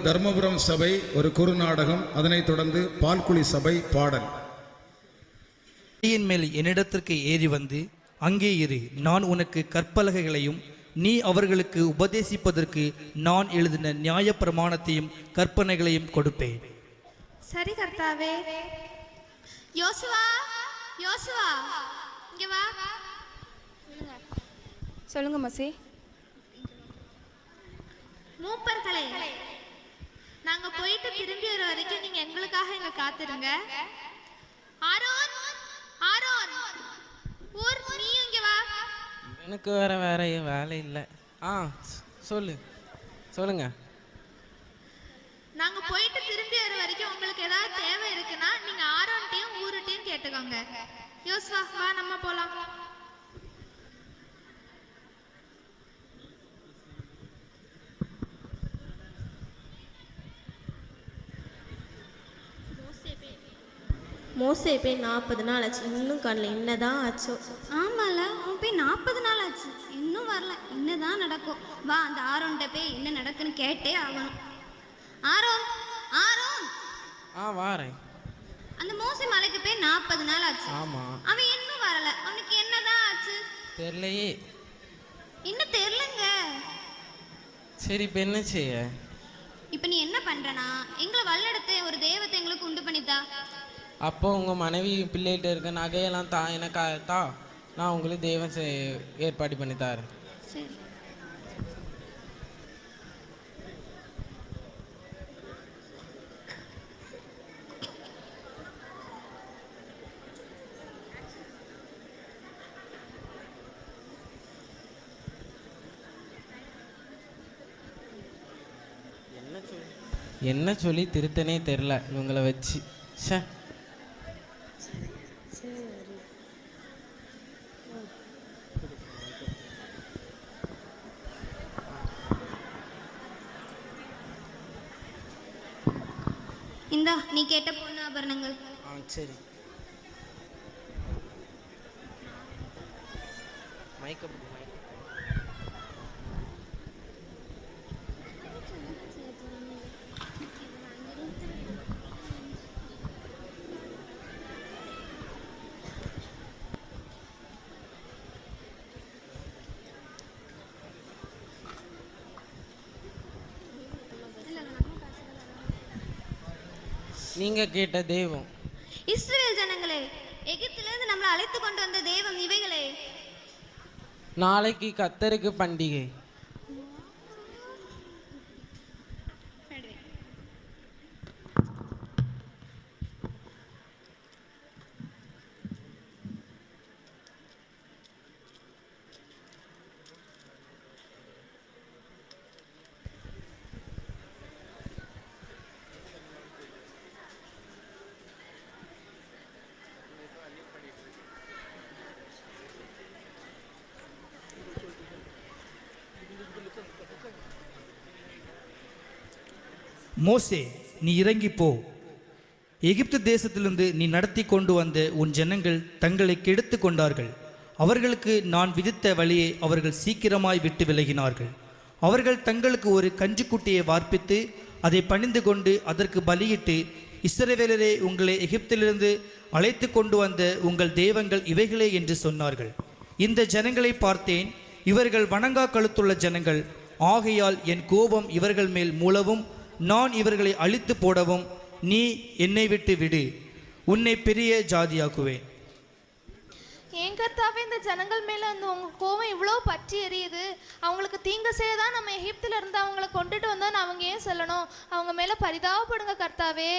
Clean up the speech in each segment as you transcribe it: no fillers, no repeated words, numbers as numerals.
தர்மபுரம் சபை ஒரு குறுநாடகம், அதனைத் தொடர்ந்து பால்குழி சபை பாடல். மேல் என்னிடத்திற்கு ஏறி வந்து அங்கே இரு, நான் உனக்கு கற்பலகைகளையும் நீ அவர்களுக்கு உபதேசிப்பதற்கு நான் எழுதின நியாய பிரமாணத்தையும் கற்பனைகளையும் கொடுப்பேன். சரி கர்த்தாவே. யோசுவா, யோசுவா இங்க வா. சொல்லுங்க மசி. மூப்பர்களே, நாங்க போயிட்டு திரும்பி வர வரைக்கும் நீங்க எங்களுக்காக இங்க காத்துருங்க. ஆரோன், ஆரோன், ஊர் நீ இங்க வா. எனக்கு வேற வேலை இல்லை. சொல்லுங்க. நாங்க போயிட்டு திரும்பி வர வரைக்கும் உங்களுக்கு ஏதாவது தேவை இருக்குன்னா நீங்க ஆரோன்ட்டையும் ஊருட்டையும் கேட்டுக்கோங்க. யோசுவா வா, நம்ம போலாம். மோசே போய் 40 நாள் ஆச்சு, இன்னும் காணல. என்னதான் ஆச்சோ? ஆமால, அவன் போய் 40 நாள் ஆச்சு, இன்னும் வரல. என்னதான் நடக்கும்? வா, அந்த ஆரோன்ட்ட போய் என்ன நடக்குன்னு கேட்டே ஆகணும். Aaron, Aaron. வாரேன். அந்த மோசே மலைக்கு போய் 40 நாள் ஆச்சு. ஆமா. அவன் இன்னும் வரல. அவனுக்கு என்னதான் ஆச்சு தெரியலையே. இன்னும் தெரியலங்க. சரி, இப்ப என்ன செய்ய? இப்ப நீ என்ன பண்றனா, எங்களை வல்லடத்தை ஒரு தெய்வத்தை எங்களுக்கு உண்டு பண்ணித்தா. அப்போ உங்கள் மனைவி பிள்ளைகிட்ட இருக்க நகையெல்லாம் எனக்கு தா, நான் உங்களுக்கு தெய்வம் ஏற்பாடு பண்ணி தரேன். சரி. என்ன சொல்லி திருத்தனே தெரில இவங்களை வச்சு. இந்தா நீ கேட்ட பொண்ணு ஆபரணங்கள். சரி. மைக்கப். நீங்க கேட்ட தெய்வம் இஸ்ரவேல் ஜனங்களே, எகிப்திலிருந்து நம்மளை அழைத்து கொண்டு வந்த தெய்வம் இவைகளே. நாளைக்கு கர்த்தருக்கு பண்டிகை. மோசே, நீ இறங்கி போ. எகிப்து தேசத்திலிருந்து நீ நடத்தி கொண்டு வந்த உன் ஜனங்கள் தங்களை கெடுத்து கொண்டார்கள். அவர்களுக்கு நான் விதித்த வழியை அவர்கள் சீக்கிரமாய் விட்டு விலகினார்கள். அவர்கள் தங்களுக்கு ஒரு கன்றுக்குட்டியை வார்ப்பித்து அதை பணிந்து கொண்டு அதற்கு பலியிட்டு, இஸ்ரவேலரே, உங்களை எகிப்திலிருந்து அழைத்து கொண்டு வந்த உங்கள் தெய்வங்கள் இவைகளே என்று சொன்னார்கள். இந்த ஜனங்களை பார்த்தேன், இவர்கள் வணங்கா கழுத்துள்ள ஜனங்கள். ஆகையால் என் கோபம் இவர்கள் மேல் மூளவும் நான் இவர்களை அழித்து போடவும் நீ என்னை விட்டு விடு, உன்னை பெரிய ஜாதியாக்குவேன். ஏன் கர்த்தாவே, இந்த ஜனங்கள் மேல அந்த உங்க கோபம் இவ்வளவு பற்றி எரியுது. அவங்களுக்கு தீங்கு செய்யதான் நம்ம எகிப்தில இருந்து அவங்கள கொண்டுட்டு வந்தோன்னு அவங்க ஏன் சொல்லணும்? அவங்க மேல பரிதாபப்படுங்க கர்த்தாவே.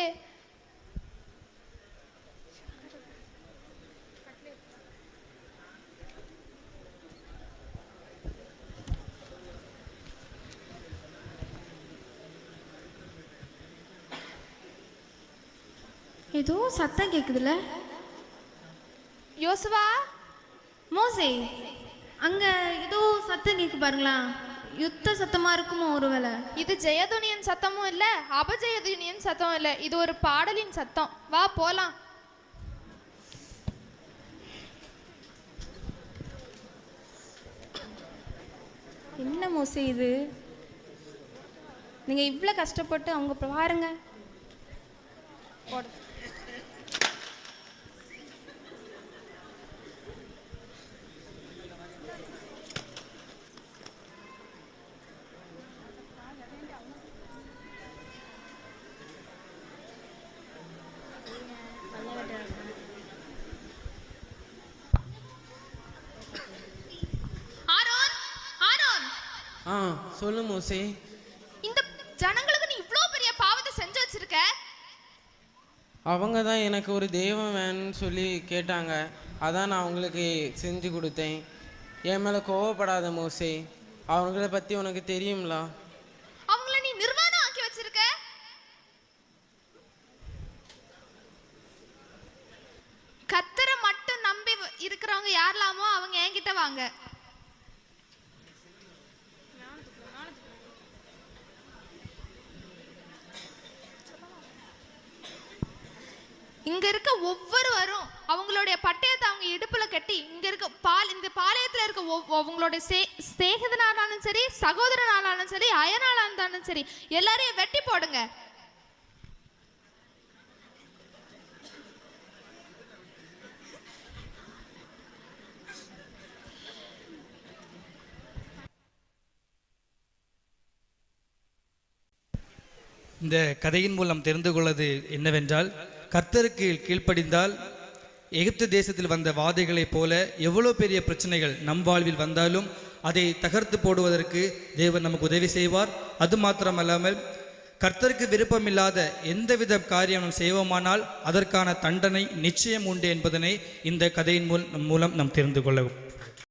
ஏதோ சத்தம் கேக்குதுல. யோசுவா, மோசே, அங்க ஏதோ சத்தம் கேக்கு பாருங்களா. யுத்த சத்தமா இருக்குமோ ஒருவேளை? இது ஜெயதுனியன் சத்தமும் இல்ல, அபஜெயதுனியன் சத்தம் இல்ல, இது ஒரு பாடலின் சத்தம். வா போலாம். என்ன மோசே இது? நீங்கள் இவ்வளோ கஷ்டப்பட்டு அவங்க பாருங்க போடு. ஆரோன், ஆரோன், ஆ சொல்லு மோசே. இந்த ஜனங்களுக்கு நீ இவ்ளோ பெரிய பாவத்தை செஞ்சு வச்சிருக்க. அவங்க தான் எனக்கு ஒரு தெய்வம் வேணும்னு சொல்லி கேட்டாங்க, அதான் நான் அவங்களுக்கு செஞ்சு கொடுத்தேன். என் மேலே கோவப்படாத மோசே, அவங்கள பற்றி உனக்கு தெரியுங்களா? அவங்கள நீ நிர்வாணம் ஆக்கி வச்சிருக்க. கர்த்தரை மட்டும் நம்பி இருக்கிறவங்க யாரெல்லாமோ அவங்க என்கிட்ட வாங்க. இங்க இருக்க ஒவ்வொருவரும் அவங்களுடைய பட்டயத்தை அவங்க இடுப்புல கட்டி இங்க இருக்க இந்த பாளையத்துல இருக்க அவங்களுடைய சேகதனாலும் சரி, சகோதரனாலும் சரி, அயனால இருந்தாலும் சரி, எல்லாரையும் வெட்டி போடுங்க. இந்த கதையின் மூலம் தெரிந்து கொள்வது என்னவென்றால், கர்த்தருக்கு கீழ்ப்படிந்தால் எகிப்து தேசத்தில் வந்த வாதைகளைப் போல எவ்வளோ பெரிய பிரச்சனைகள் நம் வாழ்வில் வந்தாலும் அதை தகர்த்து போடுவதற்கு தேவன் நமக்கு உதவி செய்வார். அது மாத்திரமல்லாமல் கர்த்தருக்கு விருப்பமில்லாத எந்தவித காரியம் நாம் செய்வோமானால் அதற்கான தண்டனை நிச்சயம் உண்டு என்பதனை இந்த கதையின் மூலம் நாம் தெரிந்து கொள்ள